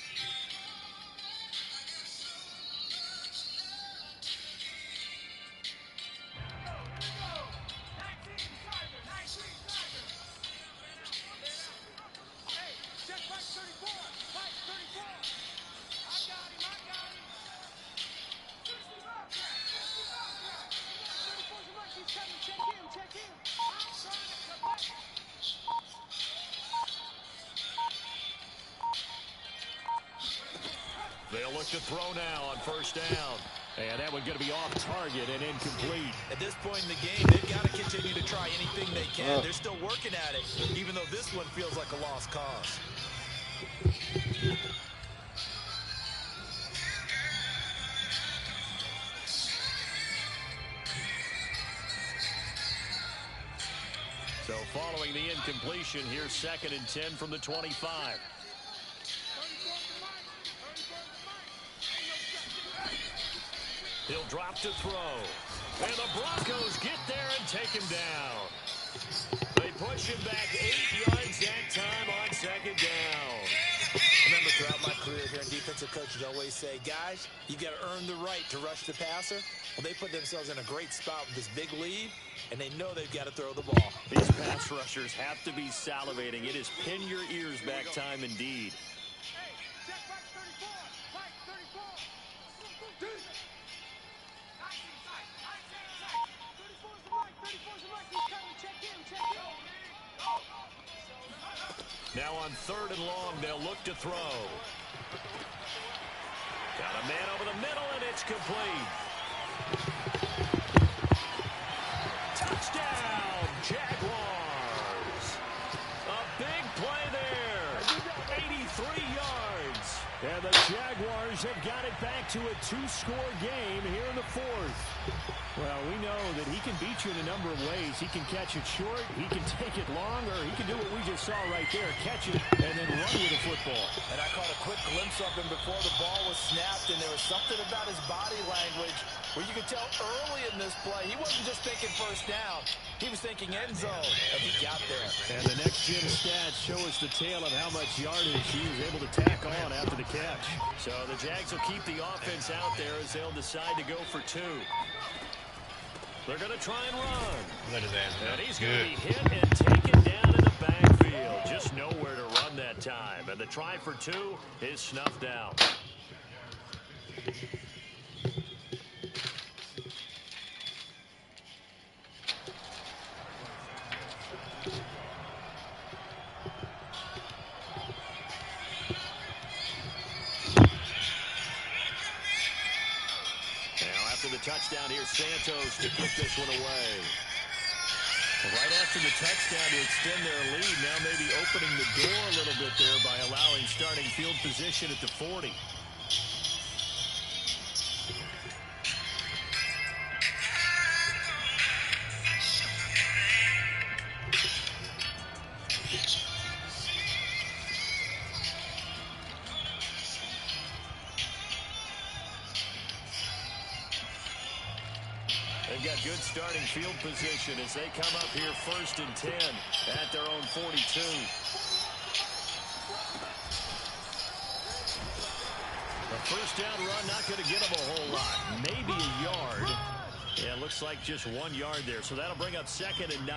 A: They'll look to throw now on first down. And that one's going to be off target and incomplete.
B: At this point in the game, they've got to continue to try anything they can. They're still working at it, even though this one feels like a lost cause.
A: So following the incompletion, here's 2nd and 10 from the 25. He'll drop to throw. And the Broncos get there and take him down. They push him back 8 yards that time on 2nd down.
B: Remember, throughout my career here in defensive coaches always say, guys, you got to earn the right to rush the passer. Well, they put themselves in a great spot with this big lead, and they know they've got to throw the ball.
A: These pass rushers have to be salivating. It is pin your ears back time indeed. Now on 3rd and long, they'll look to throw. Got a man over the middle, and it's complete. Touchdown, Jaguars. A big play there. 83 yards. And the Jaguars have got it back to a 2-score game here in the 4th. Well, we know that he can beat you in a number of ways. He can catch it short, he can take it long, or he can do what we just saw right there, catch it and then run with the football.
B: And I caught a quick glimpse of him before the ball was snapped, and there was something about his body language where you could tell early in this play, he wasn't just thinking first down. He was thinking end zone, and he got there.
A: And the next gen stats show us the tale of how much yardage he was able to tack on after the catch. So the Jags will keep the offense out there as they'll decide to go for 2. They're going to try and run.
C: Let his ass
A: And he's going to be hit and taken down in the backfield. Just nowhere to run that time. And the try for 2 is snuffed out. The touchdown here, Santos to kick this one away. Right after the touchdown to extend their lead, now maybe opening the door a little bit there by allowing starting field position at the 40. They've got good starting field position as they come up here 1st and 10 at their own 42. The first down run not going to get them a whole lot. Maybe a yard. Yeah, it looks like just 1 yard there. So that'll bring up 2nd and 9.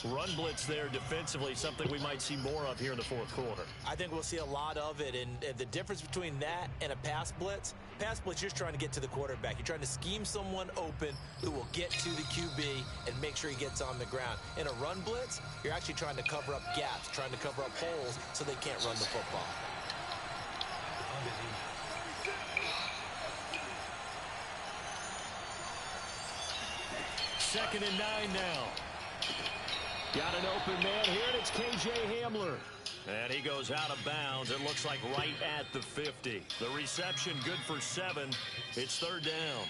A: Run blitz there defensively, something we might see more of here in the 4th quarter.
B: I think we'll see a lot of it, and the difference between that and a pass blitz, you're just trying to get to the quarterback. You're trying to scheme someone open who will get to the QB and make sure he gets on the ground. In a run blitz, you're actually trying to cover up gaps, trying to cover up holes so they can't run the football.
A: 2nd and 9 now. Got an open man here, and it's K.J. Hamler. And he goes out of bounds. It looks like right at the 50. The reception good for 7. It's 3rd down.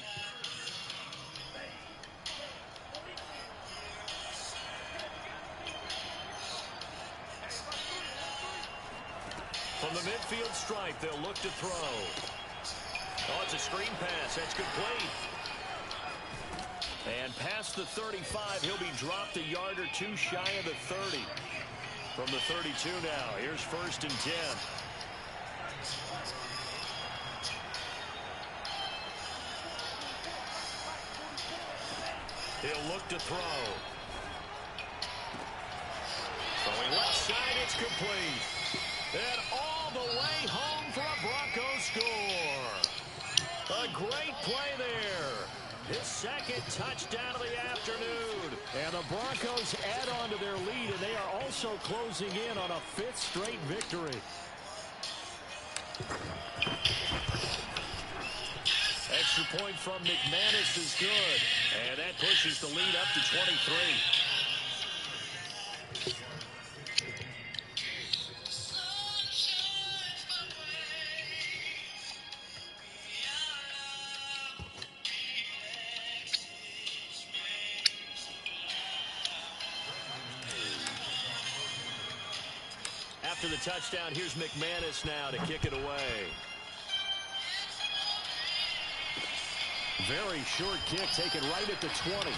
A: From the midfield stripe, they'll look to throw. Oh, it's a screen pass. That's good play. And past the 35, he'll be dropped a yard or two shy of the 30. From the 32 now, here's 1st and 10. He'll look to throw. Throwing left side, it's complete. And all the way home for a Broncos score. A great play there. His second touchdown of the afternoon. And the Broncos add on to their lead, and they are also closing in on a 5th straight victory. Extra point from McManus is good. And that pushes the lead up to 23. After the touchdown, here's McManus now to kick it away. Very short kick taken right at the 20.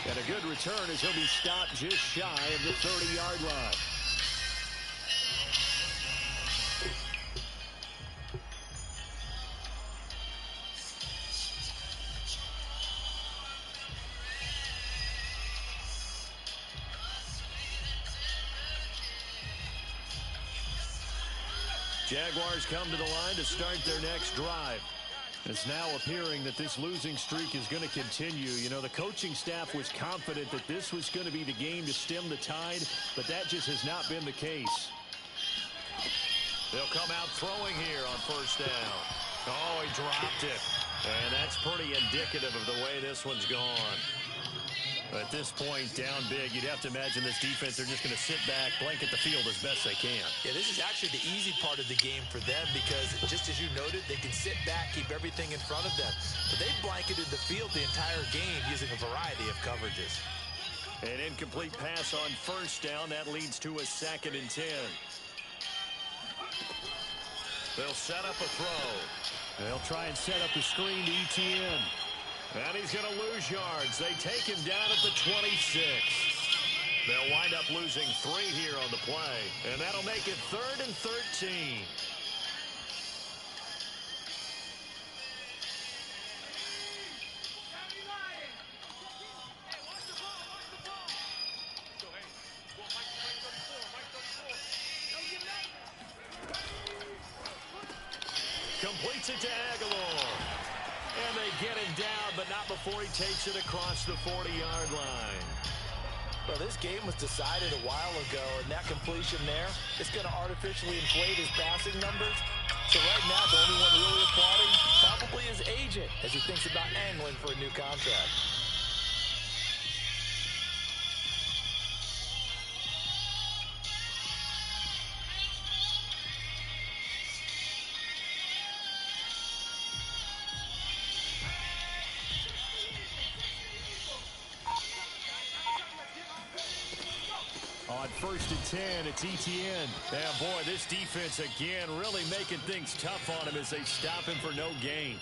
A: And a good return as he'll be stopped just shy of the 30-yard line. Jaguars come to the line to start their next drive. It's now appearing that this losing streak is going to continue. You know, the coaching staff was confident that this was going to be the game to stem the tide, but that just has not been the case. They'll come out throwing here on 1st down. Oh, he dropped it. And that's pretty indicative of the way this one's gone. At this point, down big, you'd have to imagine this defense, they're just going to sit back, blanket the field as best they can.
B: Yeah, this is actually the easy part of the game for them because, just as you noted, they can sit back, keep everything in front of them. But they've blanketed the field the entire game using a variety of coverages.
A: An incomplete pass on 1st down. That leads to a 2nd and 10. They'll set up a throw. They'll try and set up the screen to ETN. And he's going to lose yards. They take him down at the 26. They'll wind up losing 3 here on the play. And that'll make it 3rd and 13. Completes it to Aguilar. And they get him down, but not before he takes it across the 40-yard line.
B: Well, this game was decided a while ago, and that completion there, it's going to artificially inflate his passing numbers. So right now, the only one really applauding probably his agent as he thinks about angling for a new contract.
A: On 1st and 10, it's ETN. And boy, this defense again really making things tough on him as they stop him for no gain.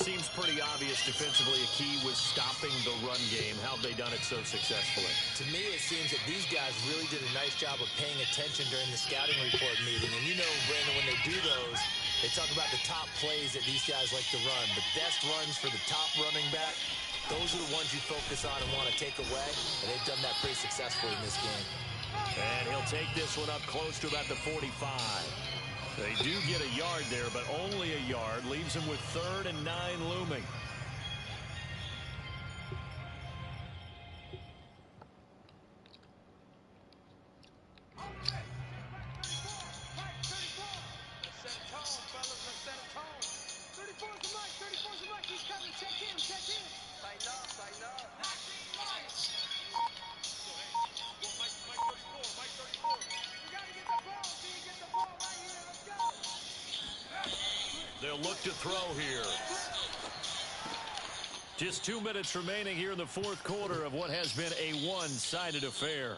A: Seems pretty obvious defensively a key was stopping the run game. How have they done it so successfully?
B: To me, it seems that these guys really did a nice job of paying attention during the scouting report meeting. And you know, Brandon, when they do those, they talk about the top plays that these guys like to run. The best runs for the top running back, those are the ones you focus on and want to take away. And they've done that pretty successfully in this game.
A: And he'll take this one up close to about the 45. They do get a yard there, but only a yard. Leaves him with 3rd and 9 looming. They'll look to throw here. Just 2 minutes remaining here in the 4th quarter of what has been a one-sided affair.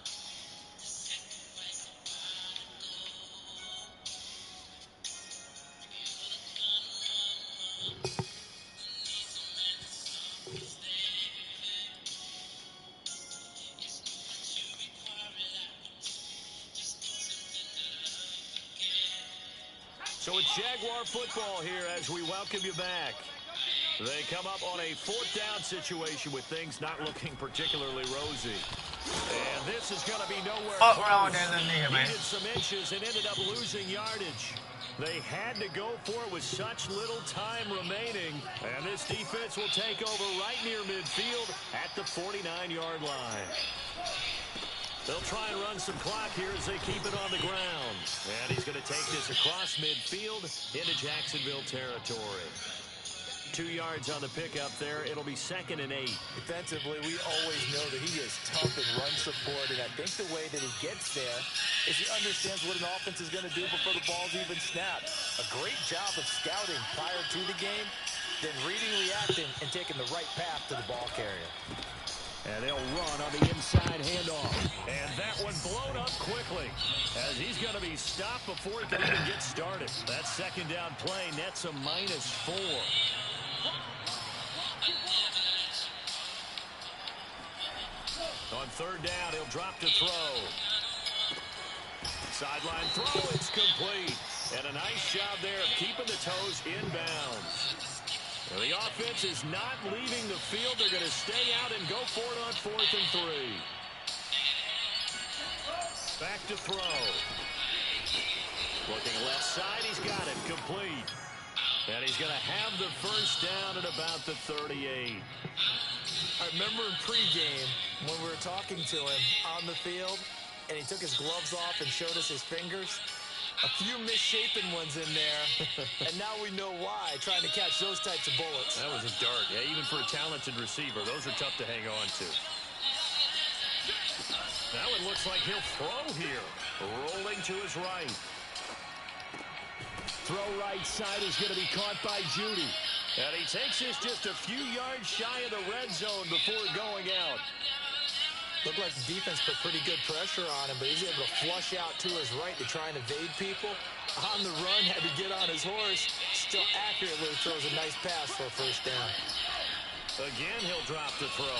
A: So it's Jaguar football here as we welcome you back. They come up on a 4th down situation with things not looking particularly rosy. And this is going to be nowhere
F: Fuck
A: close.
F: wrong with that little nigga, man.
A: Needed some inches and ended up losing yardage. They had to go for it with such little time remaining. And this defense will take over right near midfield at the 49-yard line. They'll try and run some clock here as they keep it on the ground. And he's going to take this across midfield into Jacksonville territory. 2 yards on the pickup there. It'll be 2nd and 8.
B: Defensively, we always know that he is tough in run support, and I think the way that he gets there is he understands what an offense is going to do before the ball's even snapped. A great job of scouting prior to the game, then reading, reacting, and taking the right path to the ball carrier.
A: And they'll run on the inside handoff. And that one blown up quickly as he's going to be stopped before he can even get started. That 2nd down play nets a -4. On 3rd down, he'll drop to throw. Sideline throw, it's complete. And a nice job there of keeping the toes inbounds. The offense is not leaving the field. They're going to stay out and go for it on 4th and 3. Back to throw. Looking left side, he's got it complete. And he's going to have the 1st down at about the 38.
B: I remember in pregame when we were talking to him on the field, and he took his gloves off and showed us his fingers. A few misshapen ones in there, and now we know why, trying to catch those types of bullets.
A: That was a dart. Yeah, even for a talented receiver, those are tough to hang on to. Now it looks like he'll throw here. Rolling to his right. Throw right side is going to be caught by Judy. And he takes this just a few yards shy of the red zone before going out.
B: Looked like the defense put pretty good pressure on him, but he's able to flush out to his right to try and evade people. On the run, had to get on his horse. Still accurately throws a nice pass for a 1st down.
A: Again, he'll drop the throw.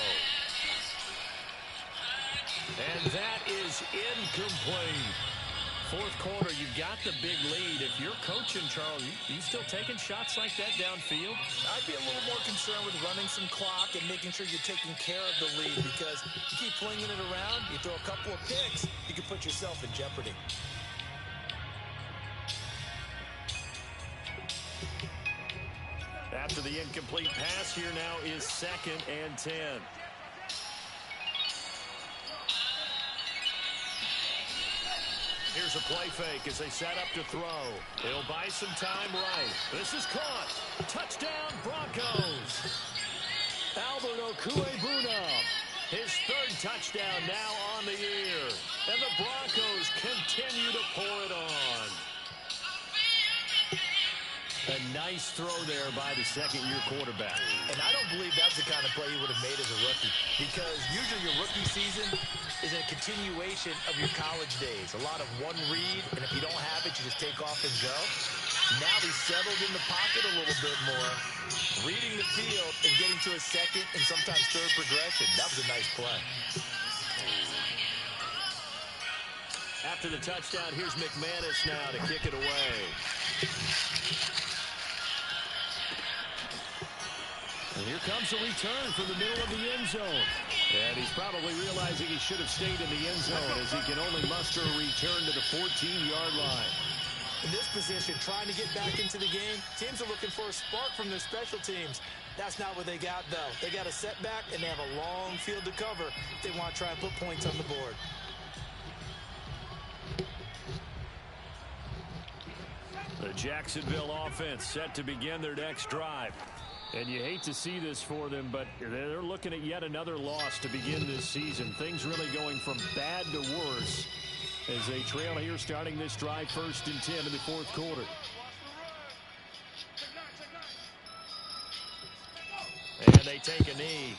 A: And that is incomplete. 4th quarter, you've got the big lead. If you're coaching, Charles, you still taking shots like that downfield?
B: I'd be a little more concerned with running some clock and making sure you're taking care of the lead, because you keep flinging it around, you throw a couple of picks, you can put yourself in jeopardy.
A: After the incomplete pass, here now is 2nd and 10. Here's a play fake as they set up to throw. They'll buy some time right. This is caught. Touchdown, Broncos. Albert Okwuegbunam. His 3rd touchdown now on the year. And the Broncos continue to pour it on. A nice throw there by the 2nd-year quarterback.
B: And I don't believe that's the kind of play he would have made as a rookie, because usually your rookie season is a continuation of your college days. A lot of one read, and if you don't have it, you just take off and go. Now he's settled in the pocket a little bit more, reading the field and getting to a 2nd and sometimes 3rd progression. That was a nice play.
A: After the touchdown, here's McManus now to kick it away. And here comes a return from the middle of the end zone. And he's probably realizing he should have stayed in the end zone as he can only muster a return to the 14-yard line.
B: In this position, trying to get back into the game, teams are looking for a spark from their special teams. That's not what they got, though. They got a setback, and they have a long field to cover if they want to try and put points on the board.
A: The Jacksonville offense set to begin their next drive. And you hate to see this for them, but they're looking at yet another loss to begin this season. Things really going from bad to worse as they trail here starting this drive 1st and 10 in the 4th quarter. And they take a knee.